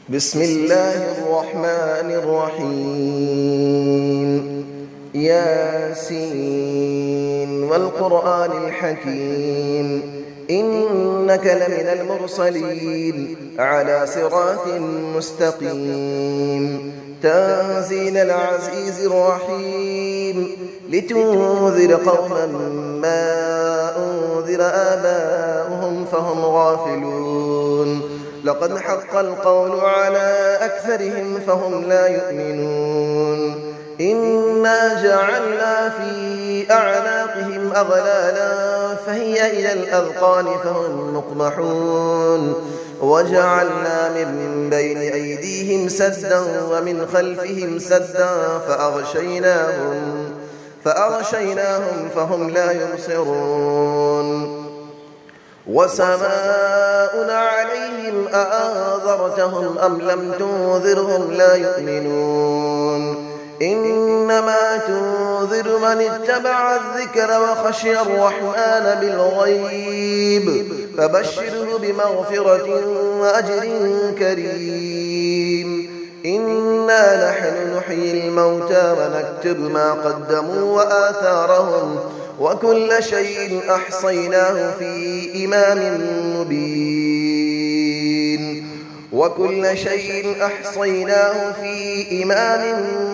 بسم الله الرحمن الرحيم ياسين والقرآن الحكيم إنك لمن المرسلين على صراط مستقيم تنزيل العزيز الرحيم لتنذر قوما ما أنذر آباؤهم فهم غافلون لقد حق القول على أكثرهم فهم لا يؤمنون إنا جعلنا في أعناقهم أغلالا فهي إلى الأذقان فهم مقمحون وجعلنا من بين أيديهم سدا ومن خلفهم سدا فأغشيناهم فهم لا يبصرون وسماء عليهم أأنذرتهم أم لم تنذرهم لا يؤمنون إنما تنذر من اتبع الذكر وخشي الرحمن بالغيب فبشره بمغفرة وأجر كريم إنا نحن نحيي الموتى ونكتب ما قدموا وآثارهم وكل شيء أحصيناه في إمام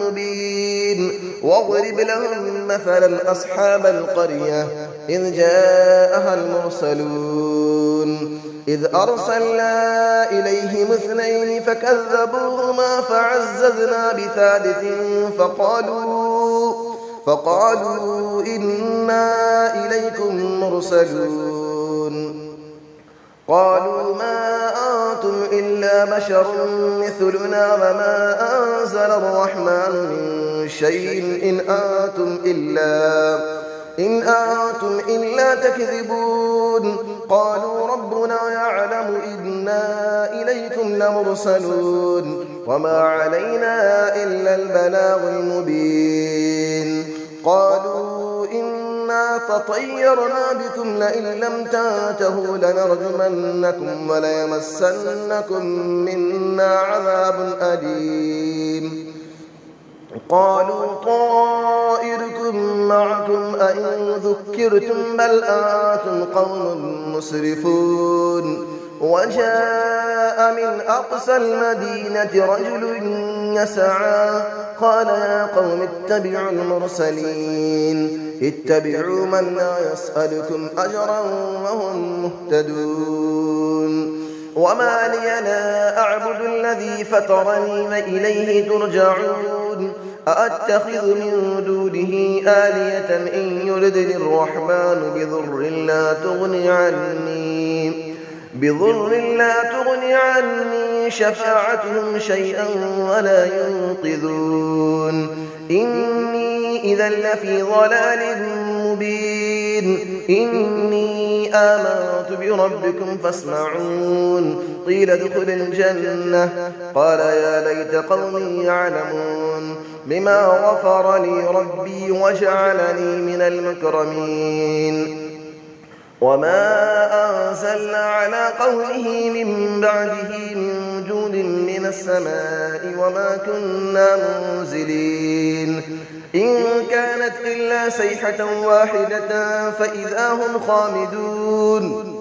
مبين واضرب لهم مثلا أصحاب القرية إذ جاءها المرسلون إذ أرسلنا إليهم اثنين فكذبوهما فعززنا بثالث فقالوا إنا إليكم مرسلون قالوا ما أنتم إلا بشر مثلنا وما أنزل الرحمن من شيء إن أنتم إلا تكذبون قالوا ربنا يعلم إنا إليكم لمرسلون وما علينا إلا البلاغ المبين قالوا إنا تطيرنا بكم لئن لم تنتهوا لنرجمنكم وليمسنكم منا عذاب أليم قالوا طائركم معكم أئن ذكرتم بل أنتم قوم مسرفون وجاء من أقصى المدينة رجل يسعى قال يا قوم اتبعوا المرسلين اتبعوا من لا يسألكم أجرا وهم مهتدون وما لي لا أعبد الذي فطرني وإليه ترجعون أأتخذ من دونه آلية إن يردني الرحمن بضر لا تغني عني شفاعتهم شيئا ولا ينقذون إني إذا لفي ضلال مبين إني آمنت بربكم فاسمعون قيل ادخل الجنة قال يا ليت قومي يعلمون بما غفر لي ربي وجعلني من المكرمين وما أنزلنا على قومه من بعده من جود من السماء وما كنا منزلين إن كانت إلا صيحة واحدة فإذا هم خامدون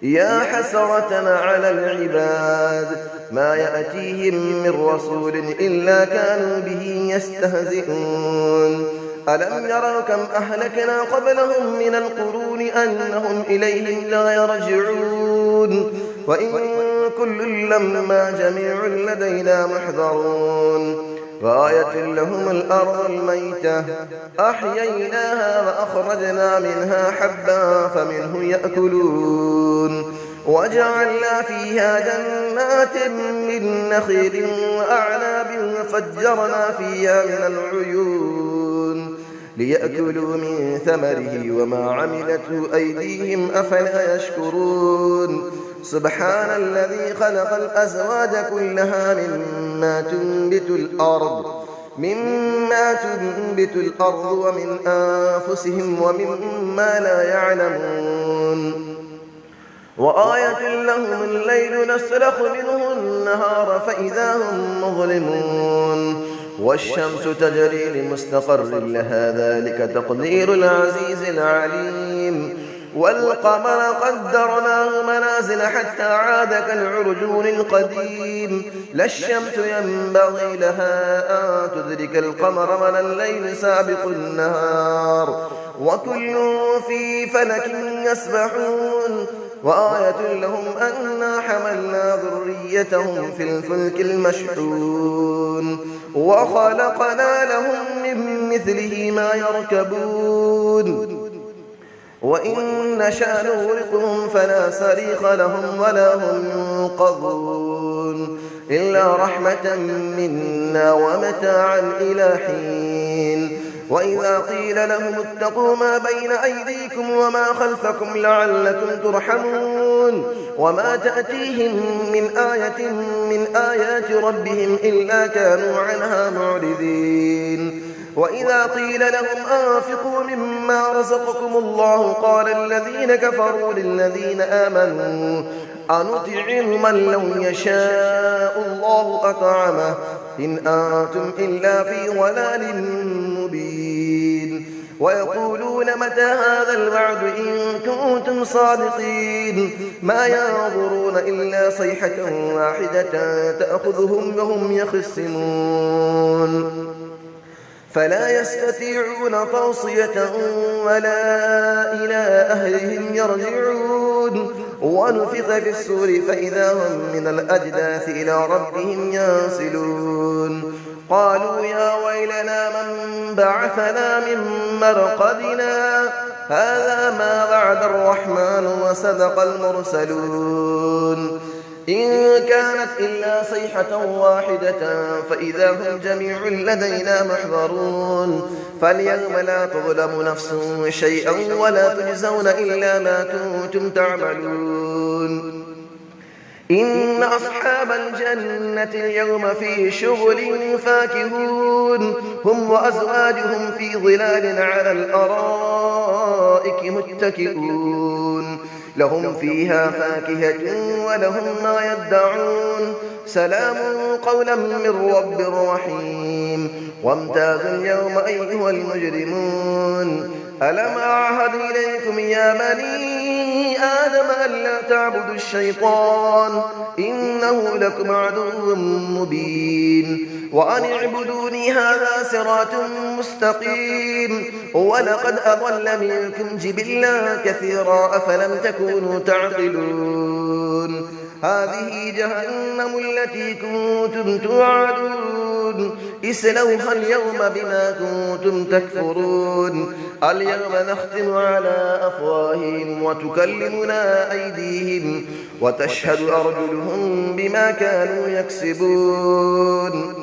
يا حسرة على العباد ما يأتيهم من رسول إلا كانوا به يستهزئون ألم يروا كم أهلكنا قبلهم من القرون أنهم إليهم لا يرجعون وإن كل لما جميع لدينا محضرون وآية لهم الأرض الميتة أحييناها وأخرجنا منها حبا فمنه يأكلون وجعلنا فيها جنات من نخيل وأعناب وفجرنا فيها من العيون ليأكلوا من ثمره وما عملته أيديهم أفلا يشكرون سبحان الذي خلق الأزواج كلها مما تنبت الأرض ومن أنفسهم ومما لا يعلمون وآية لهم الليل نسلخ منه النهار فإذا هم مظلمون والشمس تجري لمستقر لها ذلك تقدير العزيز العليم والقمر قدرناه منازل حتى عاد كالعرجون القديم لا الشمس ينبغي لها أن تدرك القمر ولا الليل سابق النهار وكل في فلك يسبحون وآية لهم أنا حملنا ذريتهم في الفلك المشحون وخلقنا لهم من مثله ما يركبون وإن نشأ نغرقهم فلا صريخ لهم ولا هم ينقذون إلا رحمة منا ومتاعا إلى حين وإذا قيل لهم اتقوا ما بين أيديكم وما خلفكم لعلكم ترحمون وما تأتيهم من آية من آيات ربهم إلا كانوا عنها معرضين وإذا قيل لهم أنفقوا مما رزقكم الله قال الذين كفروا للذين آمنوا أنطعم من لو يشاء الله أطعمه إن أنتم إلا في ضلال مبين ويقولون متى هذا الوعد إن كنتم صادقين ما ينظرون إلا صيحة واحدة تأخذهم وهم يخصمون فلا يستطيعون توصية ولا إلى أهلهم يرجعون ونفخ في الصور فإذا هم من الأجداث إلى ربهم ينسلون قالوا يا ويلنا من بعثنا من مرقدنا هذا ما وعد الرحمن وصدق المرسلون إن كانت إلا صيحة واحدة فإذا هم جميع لدينا محضرون فاليوم لا تظلم نفس شيئا ولا تجزون إلا ما كنتم تعملون إن أصحاب الجنة اليوم في شغل فاكهون هم وأزواجهم في ظلال على الأرائك متكئون لهم فيها فاكهة ولهم ما يدعون سلام قولا من رب رحيم وامتازوا اليوم أيها المجرمون ألم أعهد إليكم يا بني آدم ألا تعبدوا الشيطان إنه لكم عدو مبين وأن اعبدوني هذا صراط مستقيم ولقد أضل منكم جبلا كثيرا أفلم تكونوا تعقلون هذه جهنم التي كنتم توعدون اسلوها اليوم بما كنتم تكفرون اليوم نختم على أفواههم وتكلمنا أيديهم وتشهد أرجلهم بما كانوا يكسبون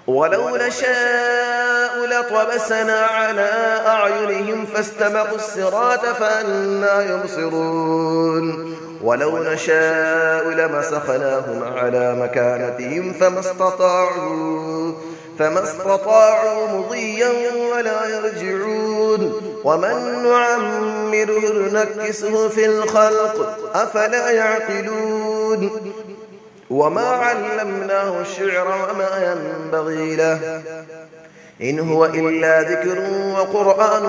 ولو نشاء لطمسنا على أعينهم فاستبقوا الصراط فأنى يبصرون ولو نشاء لمسخناهم على مكانتهم فما استطاعوا مضيا ولا يرجعون ومن نعمره نكسه في الخلق أفلا يعقلون وما علمناه الشعر وما ينبغي له إن هو إلا ذكر وقرآن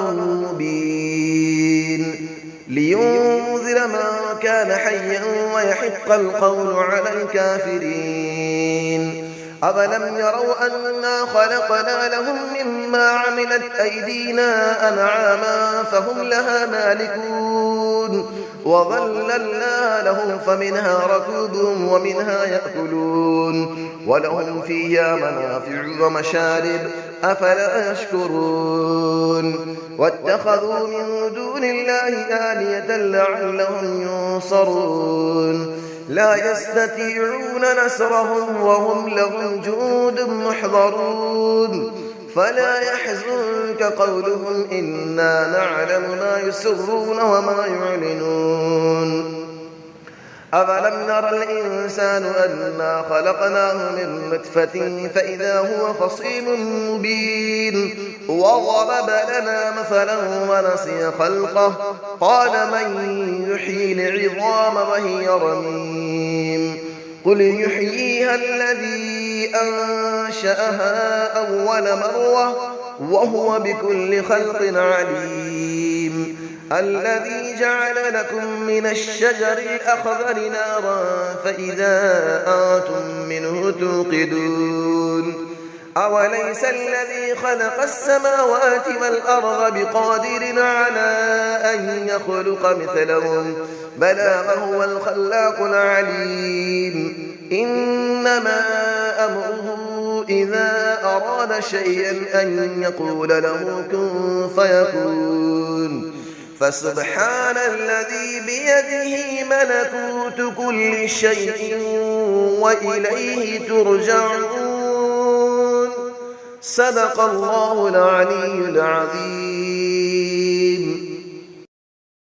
مبين لينذر من كان حيا ويحق القول على الكافرين أفلم يروا أنا خلقنا لهم مما عملت أيدينا أنعاما فهم لها مالكون وظللنا لهم فمنها ركوبهم ومنها يأكلون ولهم فيها منافع ومشارب أفلا يشكرون واتخذوا من دون الله آلية لعلهم ينصرون لا يستطيعون نصرهم وهم لهم جند محضرون فلا يحزنك قولهم إنا نعلم ما يسرون وما يعلنون أفلم نرى الإنسان أنا خلقناه من نطفة فإذا هو خصيم مبين وضرب لنا مثلا ونسي خلقه قال من يحيي العظام وهي رميم قل يحييها الذي أنشأها أول مرة وهو بكل خلق عليم الذي جعل لكم من الشجر الأخضر نارا فإذا أنتم منه توقدون أوليس الذي خلق السماوات والأرض بقادر على أن يخلق مثلهم بلى وهو الخلاق العليم إنما أمره إذا أراد شيئا أن يقول له كن فيكون فسبحان الذي بيده ملكوت كل شيء وإليه ترجعون صدق الله العلي العظيم.